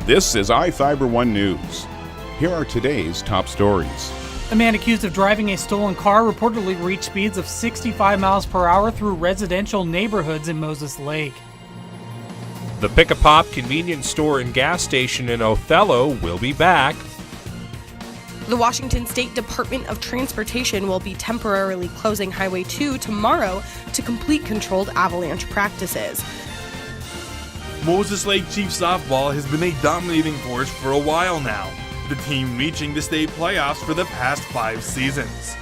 This is iFIBER 1 News. Here are today's top stories. A man accused of driving a stolen car reportedly reached speeds of 65 miles per hour through residential neighborhoods in Moses Lake. The Pick-a-Pop convenience store and gas station in Othello will be back. The Washington State Department of Transportation will be temporarily closing Highway 2 tomorrow to complete controlled avalanche practices. Moses Lake Chief Softball has been a dominating force for a while now, the team reaching the state playoffs for the past 5 seasons.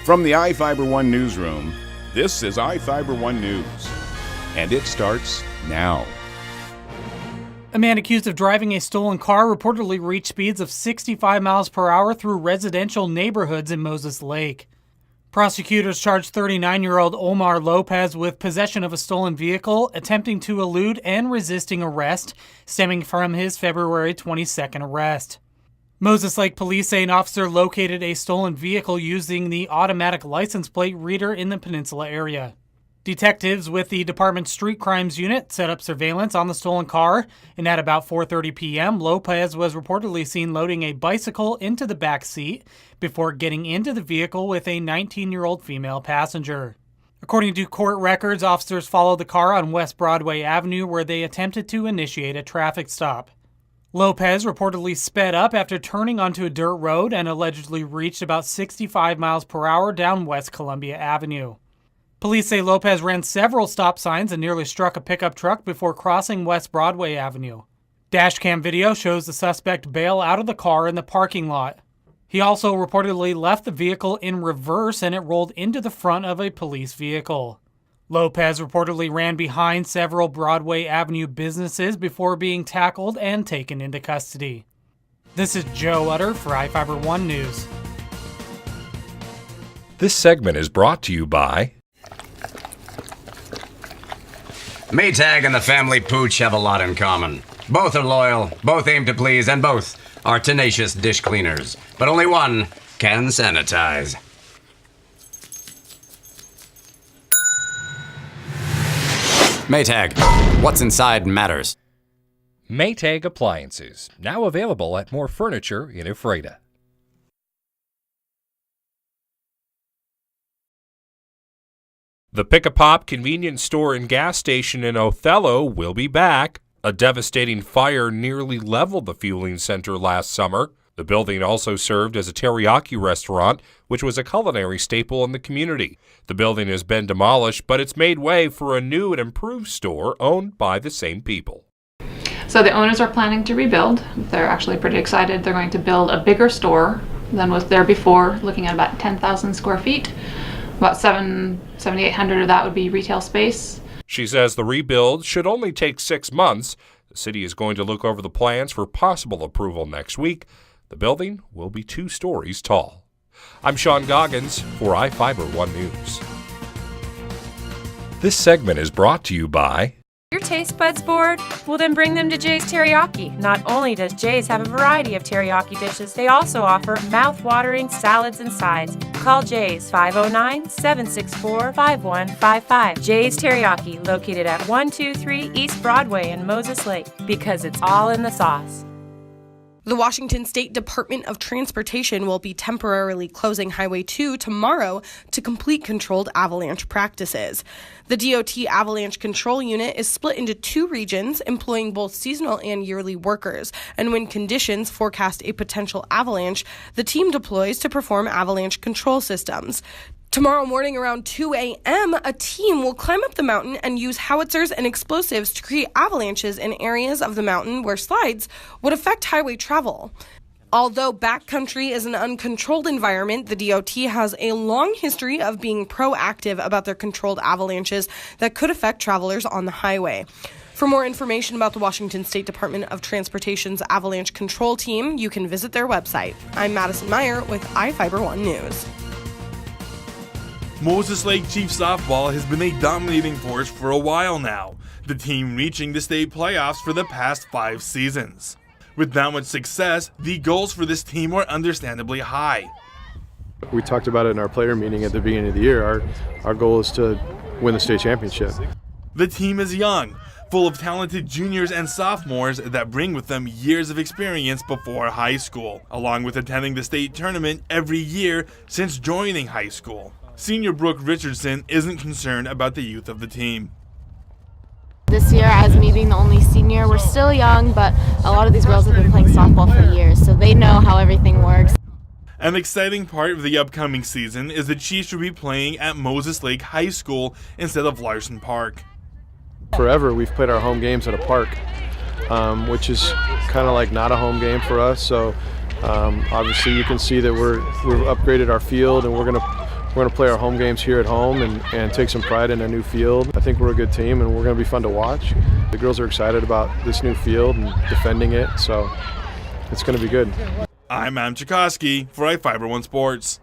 From the iFIBER 1 newsroom, this is iFIBER 1 News. And it starts now. A man accused of driving a stolen car reportedly reached speeds of 65 miles per hour through residential neighborhoods in Moses Lake. Prosecutors charged 39-year-old Omar Lopez with possession of a stolen vehicle, attempting to elude and resisting arrest, stemming from his February 22nd arrest. Moses Lake police say an officer located a stolen vehicle using the automatic license plate reader in the peninsula area. Detectives with the department's street crimes unit set up surveillance on the stolen car, and at about 4:30 p.m., Lopez was reportedly seen loading a bicycle into the back seat before getting into the vehicle with a 19-year-old female passenger. According to court records, officers followed the car on West Broadway Avenue where they attempted to initiate a traffic stop. Lopez reportedly sped up after turning onto a dirt road and allegedly reached about 65 miles per hour down West Columbia Avenue. Police say Lopez ran several stop signs and nearly struck a pickup truck before crossing West Broadway Avenue. Dashcam video shows the suspect bail out of the car in the parking lot. He also reportedly left the vehicle in reverse and it rolled into the front of a police vehicle. Lopez reportedly ran behind several Broadway Avenue businesses before being tackled and taken into custody. This is Joe Utter for iFIBER 1 News. This segment is brought to you by Maytag and the family pooch have a lot in common. Both are loyal, both aim to please, and both are tenacious dish cleaners. But only one can sanitize. Maytag. What's inside matters. Maytag Appliances, now available at more furniture in Ephrata. The Pick-a-Pop convenience store and gas station in Othello will be back. A devastating fire nearly leveled the fueling center last summer. The building also served as a teriyaki restaurant, which was a culinary staple in the community. The building has been demolished, but it's made way for a new and improved store owned by the same people. So the owners are planning to rebuild. They're actually pretty excited. They're going to build a bigger store than was there before, looking at about 10,000 square feet. About 7,800 of that would be retail space. She says the rebuild should only take 6 months. The city is going to look over the plans for possible approval next week. The building will be 2 stories tall. I'm Sean Goggins for iFIBER 1 News. This segment is brought to you by Your taste buds bored? Well, then bring them to Jay's Teriyaki. Not only does Jay's have a variety of teriyaki dishes, they also offer mouth-watering salads and sides. Call Jay's 509-764-5155. Jay's Teriyaki, located at 123 East Broadway in Moses Lake, because it's all in the sauce. The Washington State Department of Transportation will be temporarily closing Highway 2 tomorrow to complete controlled avalanche practices. The DOT Avalanche Control Unit is split into 2 regions, employing both seasonal and yearly workers. And when conditions forecast a potential avalanche, the team deploys to perform avalanche control systems. Tomorrow morning around 2 a.m., a team will climb up the mountain and use howitzers and explosives to create avalanches in areas of the mountain where slides would affect highway travel. Although backcountry is an uncontrolled environment, the DOT has a long history of being proactive about their controlled avalanches that could affect travelers on the highway. For more information about the Washington State Department of Transportation's Avalanche Control Team, you can visit their website. I'm Madison Meyer with iFIBER 1 News. Moses Lake Chief Softball has been a dominating force for a while now, the team reaching the state playoffs for the past 5 seasons. With that much success, the goals for this team are understandably high. We talked about it in our player meeting at the beginning of the year. Our goal is to win the state championship. The team is young, full of talented juniors and sophomores that bring with them years of experience before high school, along with attending the state tournament every year since joining high school. Senior Brooke Richardson isn't concerned about the youth of the team. This year, as me being the only senior, we're still young, but a lot of these girls have been playing softball for years, so they know how everything works. An exciting part of the upcoming season is the Chiefs will be playing at Moses Lake High School instead of Larson Park. Forever, we've played our home games at a park, which is kind of like not a home game for us. So obviously, you can see that we've upgraded our field, and we're gonna play our home games here at home and take some pride in a new field. I think we're a good team, and we're gonna be fun to watch. The girls are excited about this new field and defending it, so it's gonna be good. I'm Adam Chikoski for iFIBER 1 Sports.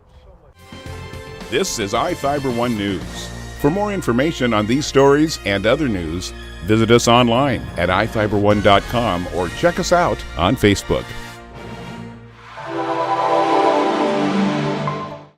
This is iFIBER 1 News. For more information on these stories and other news, visit us online at iFiber1.com or check us out on Facebook.